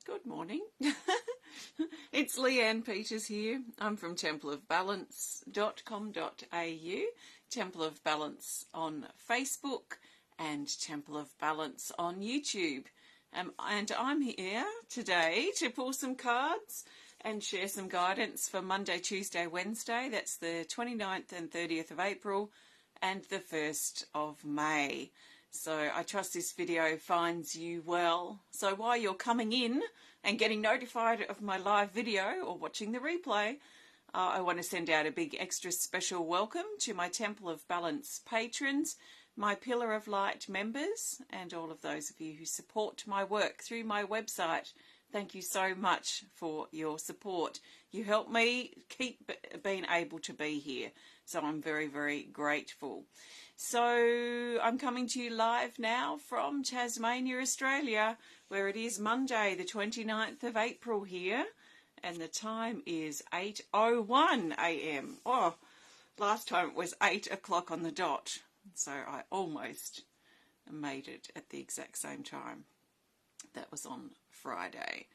Good morning. It's Leanne Peters here. I'm from templeofbalance.com.au, Temple of Balance on Facebook and Temple of Balance on YouTube. And I'm here today to pull some cards and share some guidance for Monday, Tuesday, Wednesday. That's the 29th and 30th of April and the 1st of May. So I trust this video finds you well. So while you're coming in and getting notified of my live video or watching the replay, I want to send out a big extra special welcome to my Temple of Balance patrons, my Pillar of Light members, and all of those of you who support my work through my website. Thank you so much for your support. You help me keep being able to be here. So I'm very, very grateful. So I'm coming to you live now from Tasmania, Australia, where it is Monday, the 29th of April here, and the time is 8:01 a.m. Oh, last time it was 8 o'clock on the dot, so I almost made it at the exact same time. That was on Friday.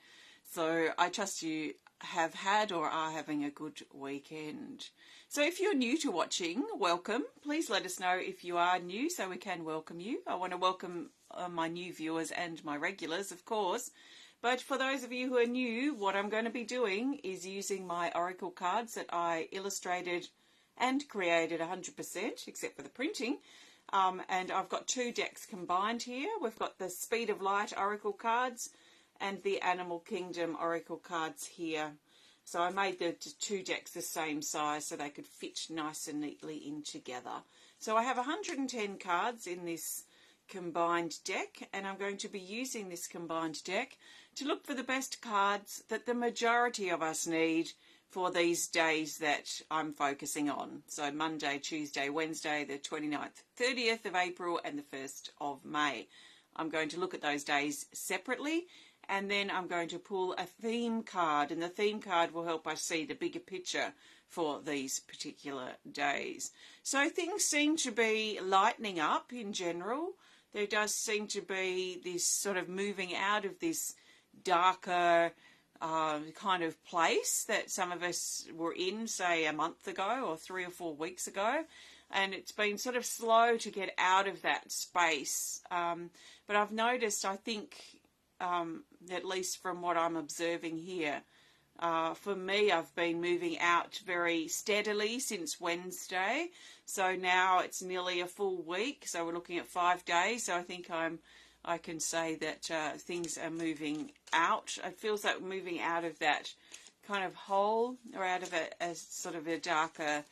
So I trust you have had or are having a good weekend. So if you're new to watching, welcome. Please let us know if you are new so we can welcome you. I want to welcome my new viewers and my regulars, of course. But for those of you who are new, what I'm going to be doing is using my Oracle cards that I illustrated and created 100%, except for the printing. And I've got two decks combined here. We've got the Speed of Light Oracle cards and the Animal Kingdom Oracle cards here. So I made the two decks the same size so they could fit nice and neatly in together. So I have 110 cards in this combined deck, and I'm going to be using this combined deck to look for the best cards that the majority of us need for these days that I'm focusing on. So Monday, Tuesday, Wednesday, the 29th, 30th of April and the 1st of May. I'm going to look at those days separately, and then I'm going to pull a theme card, and the theme card will help us see the bigger picture for these particular days. So things seem to be lightening up in general. There does seem to be this sort of moving out of this darker kind of place that some of us were in, say, a month ago or 3 or 4 weeks ago. And it's been sort of slow to get out of that space. But I've noticed, I think, at least from what I'm observing here, for me, I've been moving out very steadily since Wednesday. So now it's nearly a full week. So we're looking at 5 days. So I think I can say that things are moving out. It feels like moving out of that kind of hole, or out of a sort of a darker,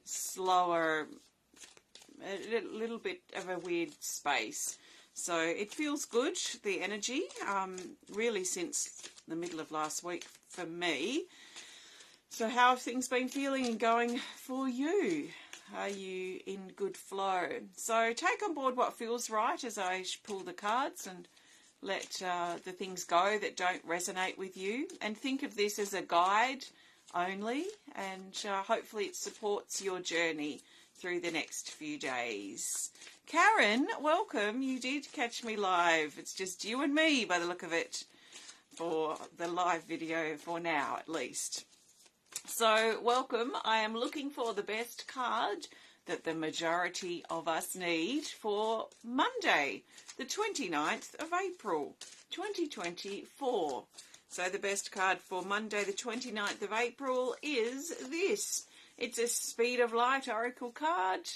slower, a little bit of a weird space. So it feels good, the energy, really since the middle of last week for me. So how have things been feeling and going for you? Are you in good flow? So take on board what feels right as I pull the cards and let the things go that don't resonate with you. And think of this as a guide only, and hopefully it supports your journey through the next few days. Karen, welcome. You did catch me live. It's just you and me by the look of it for the live video for now, at least. So welcome. I am looking for the best card that the majority of us need for Monday, the 29th of April, 2024. So the best card for Monday, the 29th of April is this. It's a Speed of Light Oracle card,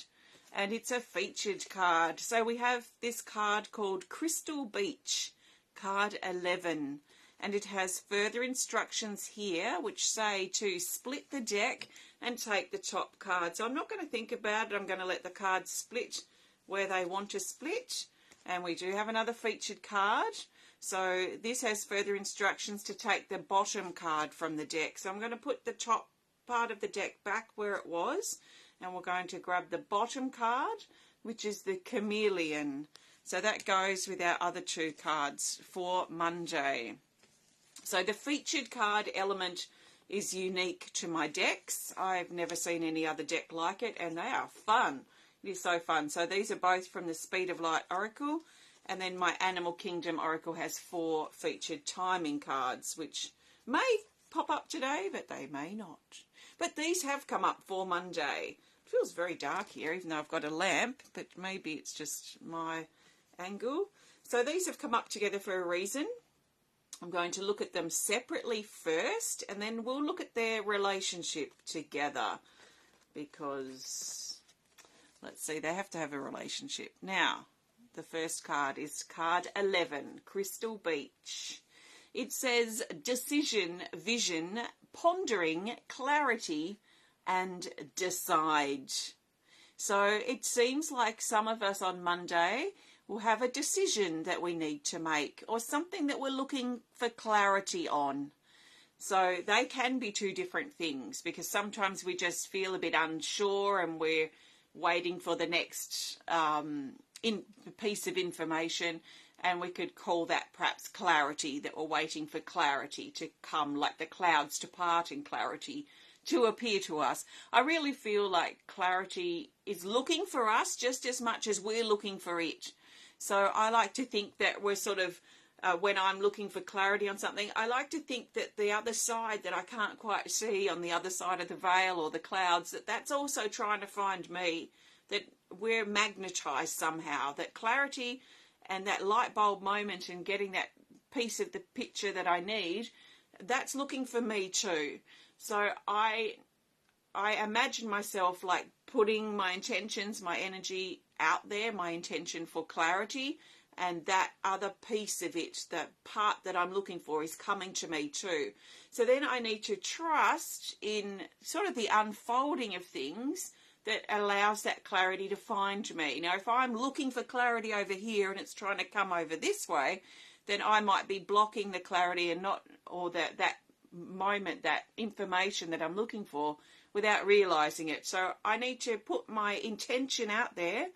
and it's a featured card. So we have this card called Crystal Beach, card 11. And it has further instructions here which say to split the deck and take the top card. So I'm not going to think about it. I'm going to let the cards split where they want to split. And we do have another featured card. So this has further instructions to take the bottom card from the deck. So I'm going to put the top part of the deck back where it was. And we're going to grab the bottom card, which is the Chameleon. So that goes with our other two cards for Monday. So the featured card element is unique to my decks. I've never seen any other deck like it, and they are fun. It is so fun. So these are both from the Speed of Light Oracle, And then my Animal Kingdom Oracle has 4 featured timing cards, which may pop up today, but they may not. But these have come up for Monday. It feels very dark here, even though I've got a lamp, but maybe it's just my angle. So these have come up together for a reason. I'm going to look at them separately first, and then we'll look at their relationship together, because, let's see, they have to have a relationship. Now, the first card is card 11, Crystal Beach. It says decision, vision, pondering, clarity, and decide. So it seems like some of us on Monday will have a decision that we need to make, or something that we're looking for clarity on. So they can be 2 different things, because sometimes we just feel a bit unsure and we're waiting for the next piece of information, and we could call that perhaps clarity, that we're waiting for clarity to come, like the clouds to part and clarity to appear to us. I really feel like clarity is looking for us just as much as we're looking for it. So I like to think that we're sort of, when I'm looking for clarity on something, I like to think that the other side that I can't quite see on the other side of the veil or the clouds, that's also trying to find me, that we're magnetized somehow, that clarity and that light bulb moment and getting that piece of the picture that I need, that's looking for me too. So I imagine myself like putting my intentions, my energy out there, my intention for clarity, and that other piece of it, the part that I'm looking for, is coming to me too. So then I need to trust in sort of the unfolding of things that allows that clarity to find me. Now, if I'm looking for clarity over here and it's trying to come over this way, then I might be blocking the clarity and not, or that moment, that information that I'm looking for, without realizing it. So I need to put my intention out there,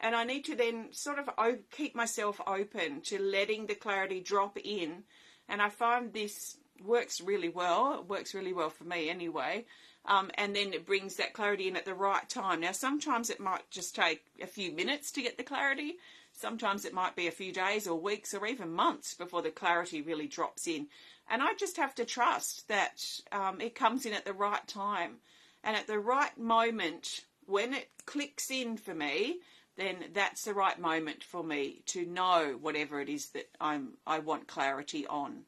and I need to then sort of keep myself open to letting the clarity drop in. And I find this works really well. It works really well for me anyway. And then it brings that clarity in at the right time. Now, sometimes it might just take a few minutes to get the clarity. Sometimes it might be a few days or weeks or even months before the clarity really drops in. And I just have to trust that it comes in at the right time. And at the right moment, when it clicks in for me, then that's the right moment for me to know whatever it is that I want clarity on.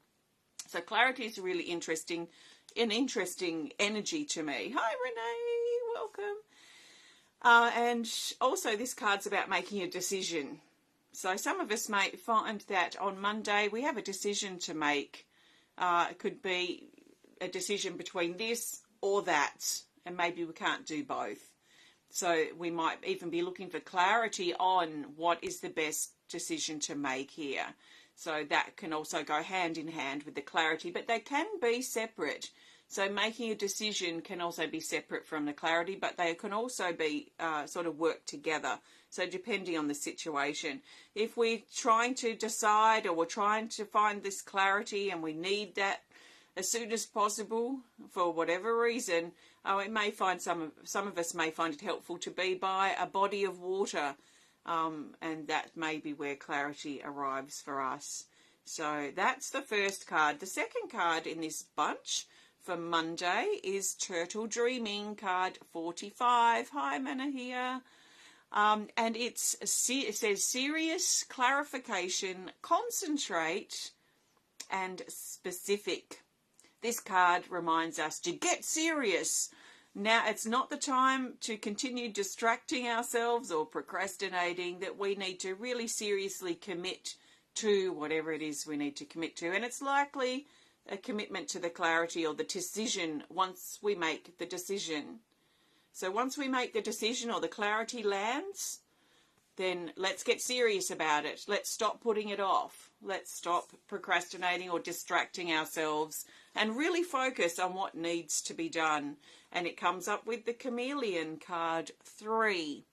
So clarity is really interesting, an interesting energy to me. Hi, Renee, welcome. And also this card's about making a decision. So some of us may find that on Monday we have a decision to make. It could be a decision between this or that, and maybe we can't do both. So we might even be looking for clarity on what is the best decision to make here. So that can also go hand in hand with the clarity, but they can be separate. So making a decision can also be separate from the clarity, but they can also be sort of work together. So depending on the situation, if we're trying to decide, or we're trying to find this clarity and we need that as soon as possible for whatever reason, it may find some of us may find it helpful to be by a body of water, and that may be where clarity arrives for us. So that's the first card. The second card in this bunch for Monday is Turtle Dreaming, card 45. Hi, Mana here. And it says serious, clarification, concentrate, and specific. This card reminds us to get serious. Now, it's not the time to continue distracting ourselves or procrastinating, that we need to really seriously commit to whatever it is we need to commit to. And it's likely a commitment to the clarity or the decision once we make the decision. So once we make the decision or the clarity lands, then let's get serious about it. Let's stop putting it off. Let's stop procrastinating or distracting ourselves and really focus on what needs to be done. And it comes up with the Chameleon, card 3.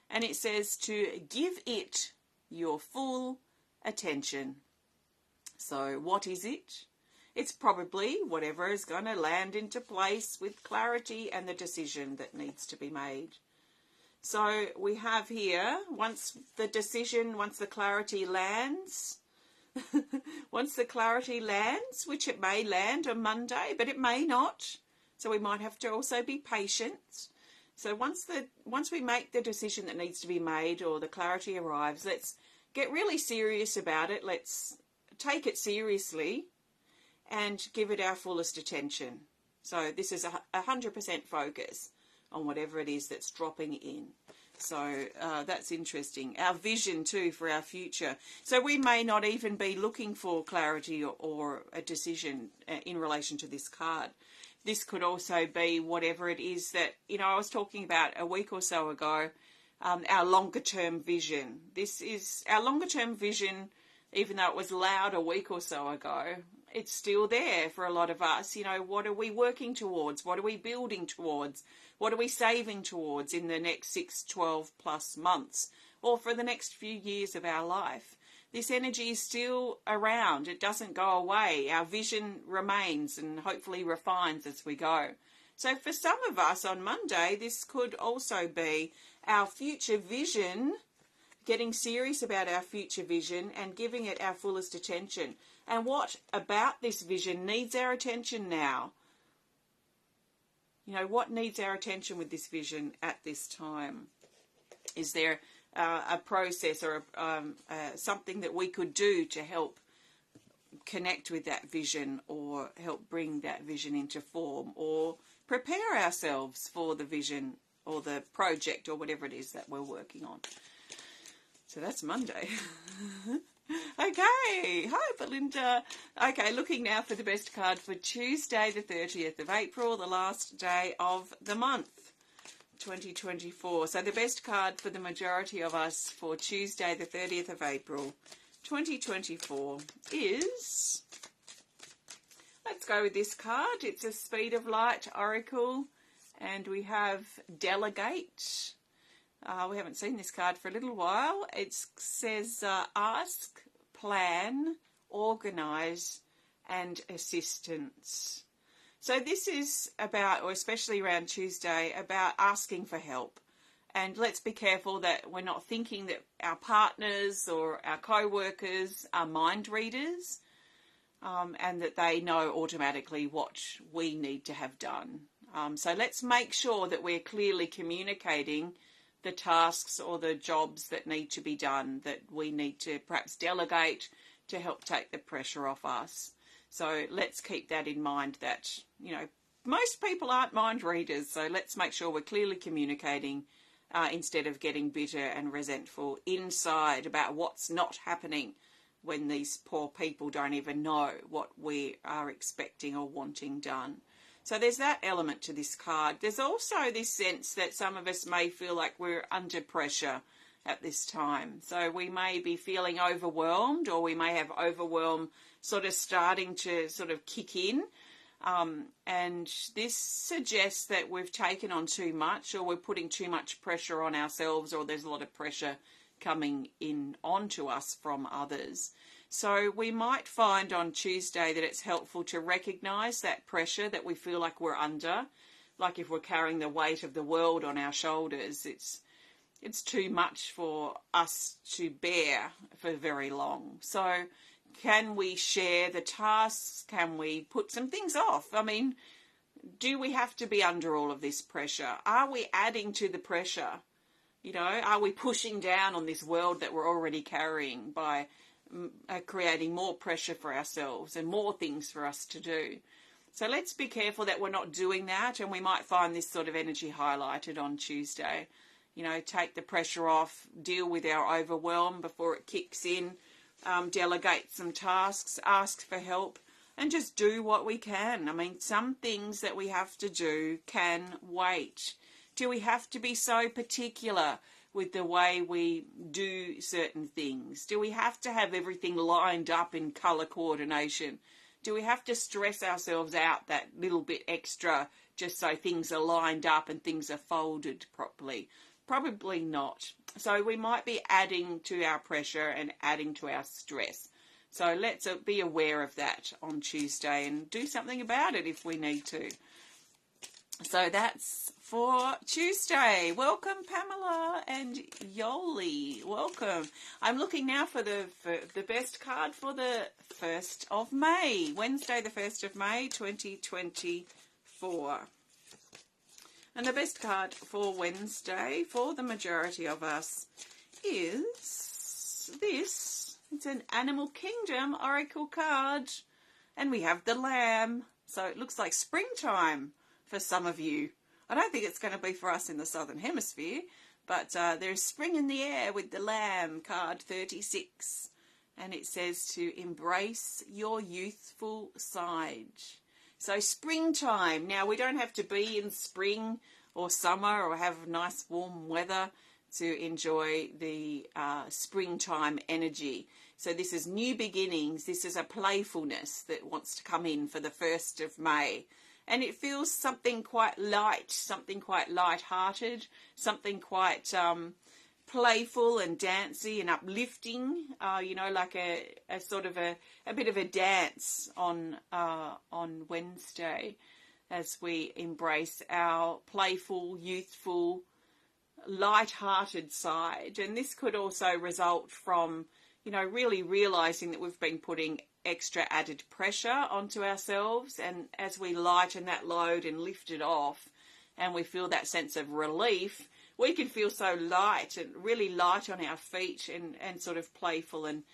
And it says to give it your full attention. So what is it? It's probably whatever is going to land into place with clarity and the decision that needs to be made. So we have here, once the clarity lands, once the clarity lands, which it may land on Monday, but it may not. So we might have to also be patient. So once we make the decision that needs to be made, or the clarity arrives, let's get really serious about it. Let's take it seriously and give it our fullest attention. So this is 100% focus on whatever it is that's dropping in. So that's interesting. Our vision too for our future. So we may not even be looking for clarity or a decision in relation to this card. This could also be whatever it is that, I was talking about a week or so ago, our longer term vision. This is our longer term vision, even though it was loud a week or so ago. It's still there for a lot of us. What are we working towards? What are we building towards? What are we saving towards in the next 6, 12 plus months, or for the next few years of our life? This energy is still around. It doesn't go away. Our vision remains and hopefully refines as we go. So for some of us on Monday, this could also be our future vision, getting serious about our future vision and giving it our fullest attention. And what about this vision needs our attention now? What needs our attention with this vision at this time? Is there a process or something that we could do to help connect with that vision, or help bring that vision into form, or prepare ourselves for the vision or the project or whatever it is that we're working on? So that's Monday. Okay, hi Belinda. Okay, looking now for the best card for Tuesday the 30th of April, the last day of the month, 2024. So the best card for the majority of us for Tuesday the 30th of April, 2024 is, let's go with this card. It's a Speed of Light Oracle, and we have Delegate. We haven't seen this card for a little while. It says ask, plan, organise and assistance. So this is about, or especially around Tuesday, about asking for help. And let's be careful that we're not thinking that our partners or our co-workers are mind readers, and that they know automatically what we need to have done. So let's make sure that we're clearly communicating the tasks or the jobs that need to be done, that we need to perhaps delegate to help take the pressure off us. So let's keep that in mind, that, most people aren't mind readers. So let's make sure we're clearly communicating instead of getting bitter and resentful inside about what's not happening when these poor people don't even know what we are expecting or wanting done. So there's that element to this card. There's also this sense that some of us may feel like we're under pressure at this time. So we may be feeling overwhelmed, or we may have overwhelm sort of starting to sort of kick in. And this suggests that we've taken on too much, or we're putting too much pressure on ourselves, or there's a lot of pressure coming in onto us from others. So we might find on Tuesday that it's helpful to recognise that pressure that we feel like we're under. Like if we're carrying the weight of the world on our shoulders, it's too much for us to bear for very long. So can we share the tasks? Can we put some things off? I mean, do we have to be under all of this pressure? Are we adding to the pressure? Are we pushing down on this world that we're already carrying by creating more pressure for ourselves and more things for us to do? So let's be careful that we're not doing that, and we might find this sort of energy highlighted on Tuesday. Take the pressure off, deal with our overwhelm before it kicks in, delegate some tasks, ask for help, and just do what we can. I mean, some things that we have to do can wait. Do we have to be so particular with the way we do certain things? Do we have to have everything lined up in colour coordination? Do we have to stress ourselves out that little bit extra just so things are lined up and things are folded properly? Probably not. So we might be adding to our pressure and adding to our stress. So let's be aware of that on Tuesday and do something about it if we need to. So that's for Tuesday. Welcome, Pamela and Yoli. Welcome. I'm looking now for the best card for the 1st of May. Wednesday, the 1st of May, 2024. And the best card for Wednesday for the majority of us is this. It's an Animal Kingdom Oracle card. And we have the Lamb. So it looks like springtime for some of you. I don't think it's going to be for us in the Southern Hemisphere, but there's spring in the air with the Lamb, card 36. And it says to embrace your youthful side. So springtime. Now, we don't have to be in spring or summer or have nice warm weather to enjoy the springtime energy. So this is new beginnings. This is a playfulness that wants to come in for the 1st of May. And it feels something quite light, something quite light-hearted, something quite playful and dancey and uplifting, you know, like a sort of a bit of a dance on Wednesday as we embrace our playful, youthful, light-hearted side. And this could also result from, you know, really realising that we've been putting extra added pressure onto ourselves, and as we lighten that load and lift it off and we feel that sense of relief, we can feel so light and really light on our feet and sort of playful and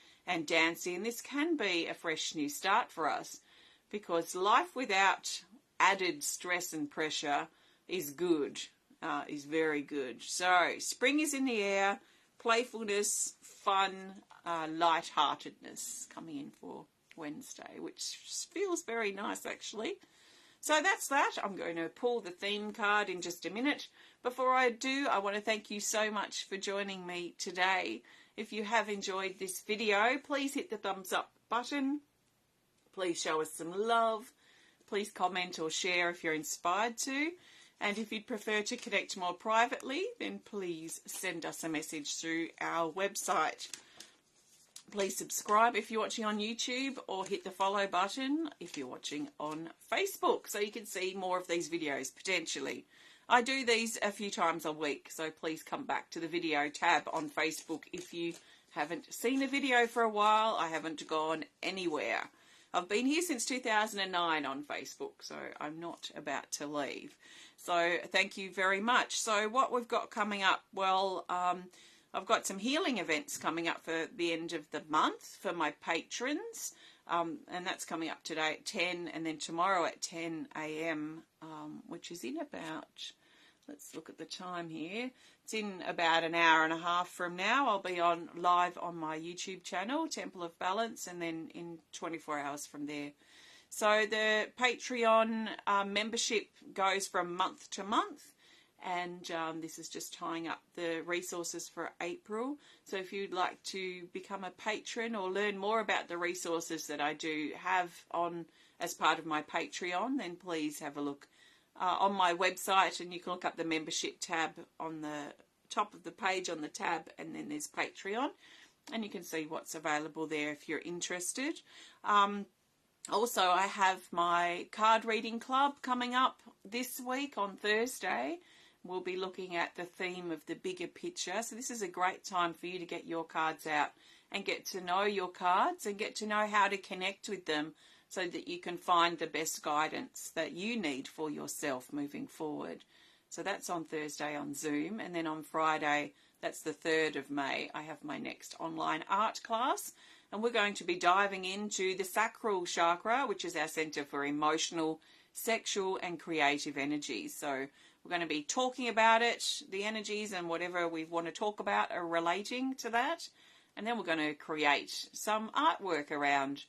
dancing. And this can be a fresh new start for us, because life without added stress and pressure is good, is very good. So spring is in the air, playfulness, fun, light-heartedness coming in for Wednesday, which feels very nice actually. So that's that. I'm going to pull the theme card in just a minute. Before I do, I want to thank you so much for joining me today. If you have enjoyed this video, please hit the thumbs up button. Please show us some love. Please comment or share if you're inspired to. And if you'd prefer to connect more privately, then please send us a message through our website. Please subscribe if you're watching on YouTube, or hit the follow button if you're watching on Facebook, so you can see more of these videos potentially. I do these a few times a week, so please come back to the video tab on Facebook if you haven't seen a video for a while. I haven't gone anywhere. I've been here since 2009 on Facebook, so I'm not about to leave. So thank you very much. So what we've got coming up, well, I've got some healing events coming up for the end of the month for my patrons, and that's coming up today at 10 and then tomorrow at 10 a.m, which is in about, let's look at the time here, it's in about an hour and a half from now. I'll be on live on my YouTube channel, Temple of Balance, and then in 24 hours from there. So the Patreon membership goes from month to month. And this is just tying up the resources for April. So if you'd like to become a patron or learn more about the resources that I do have on as part of my Patreon, then please have a look on my website, and you can look up the membership tab on the top of the page on the tab, and then there's Patreon, and you can see what's available there if you're interested. Also, I have my card reading club coming up this week on Thursday. We'll be looking at the theme of the bigger picture. So this is a great time for you to get your cards out and get to know your cards and get to know how to connect with them, so that you can find the best guidance that you need for yourself moving forward. So that's on Thursday on Zoom. And then on Friday, that's the 3rd of May, I have my next online art class. And we're going to be diving into the sacral chakra, which is our center for emotional, sexual and creative energies. So we're going to be talking about it, the energies and whatever we want to talk about are relating to that. And then we're going to create some artwork around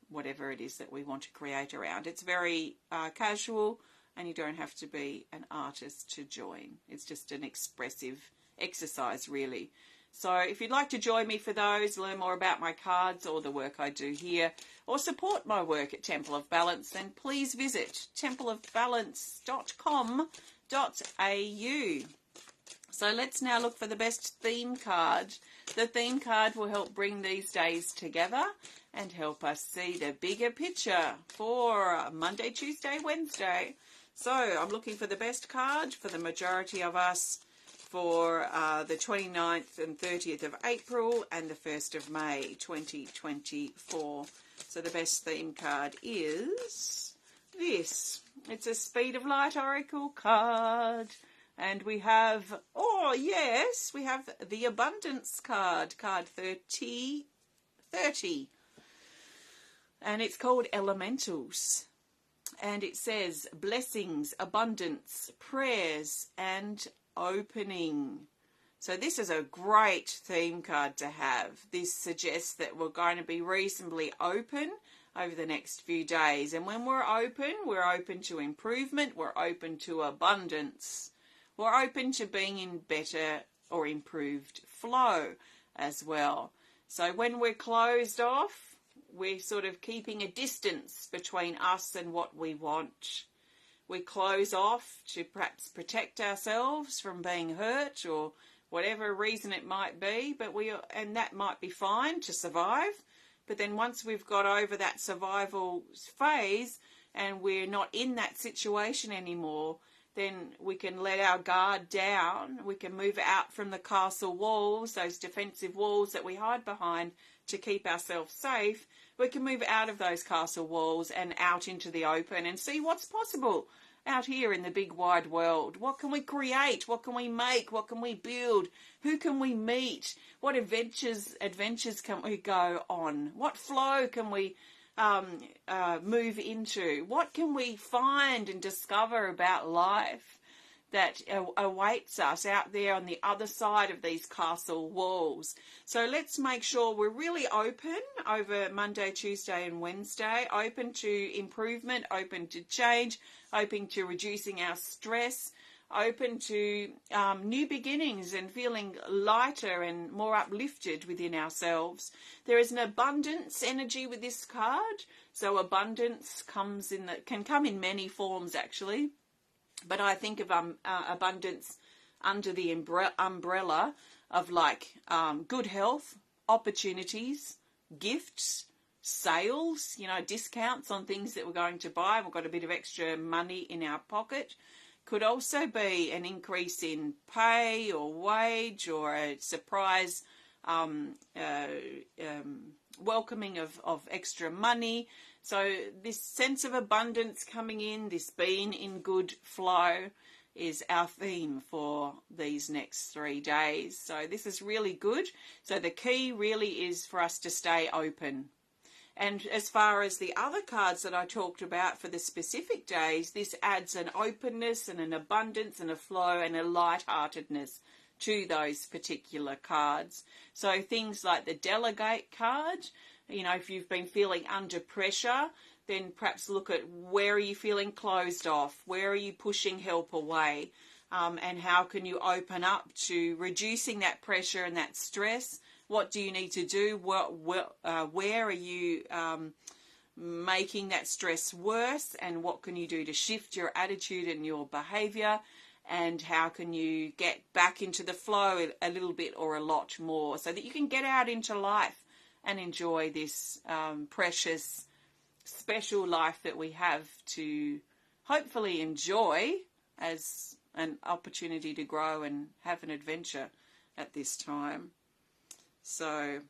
whatever it is that we want to create around. It's very casual, and you don't have to be an artist to join. It's just an expressive exercise, really. So if you'd like to join me for those, learn more about my cards or the work I do here, or support my work at Temple of Balance, then please visit templeofbalance.com.au. So let's now look for the best theme card. The theme card will help bring these days together and help us see the bigger picture for Monday, Tuesday, Wednesday. So I'm looking for the best card for the majority of us for the 29th and 30th of April and the 1st of May 2024. So the best theme card is this. It's a Speed of Light Oracle card. And we have, oh yes, we have the Abundance card, card 30. And it's called Elementals. And it says blessings, abundance, prayers, and opening. So this is a great theme card to have. This suggests that we're going to be reasonably open over the next few days. And when we're open to improvement, we're open to abundance. We're open to being in better or improved flow as well. So when we're closed off, we're sort of keeping a distance between us and what we want. We close off to perhaps protect ourselves from being hurt or whatever reason it might be, and that might be fine to survive. But then once we've got over that survival phase and we're not in that situation anymore, then we can let our guard down. We can move out from the castle walls, those defensive walls that we hide behind to keep ourselves safe. We can move out of those castle walls and out into the open and see what's possible out here in the big wide world. What can we create? What can we make? What can we build? Who can we meet? What adventures can we go on? What flow can we move into? What can we find and discover about life that awaits us out there on the other side of these castle walls? So let's make sure we're really open over Monday, Tuesday and Wednesday, open to improvement, open to change, open to reducing our stress, open to new beginnings and feeling lighter and more uplifted within ourselves. There is an abundance energy with this card. So abundance can come in many forms actually. But I think of abundance under the umbrella of like good health, opportunities, gifts, sales, discounts on things that we're going to buy. We've got a bit of extra money in our pocket. Could also be an increase in pay or wage or a surprise welcoming of extra money. So this sense of abundance coming in, this being in good flow is our theme for these next 3 days. So this is really good. So the key really is for us to stay open. And as far as the other cards that I talked about for the specific days, this adds an openness and an abundance and a flow and a lightheartedness to those particular cards. So things like the Delegate card, if you've been feeling under pressure, then perhaps look at where are you feeling closed off? Where are you pushing help away? And how can you open up to reducing that pressure and that stress? What do you need to do? Where are you making that stress worse? And what can you do to shift your attitude and your behaviour? And how can you get back into the flow a little bit or a lot more so that you can get out into life and enjoy this precious, special life that we have to hopefully enjoy as an opportunity to grow and have an adventure at this time. So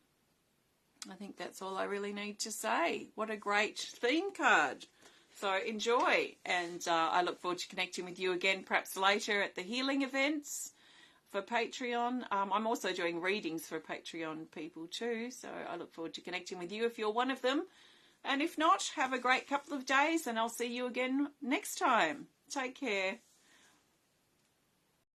I think that's all I really need to say. What a great theme card. So enjoy, and I look forward to connecting with you again perhaps later at the healing events for Patreon. I'm also doing readings for Patreon people too, so I look forward to connecting with you if you're one of them. And if not, have a great couple of days, and I'll see you again next time. Take care.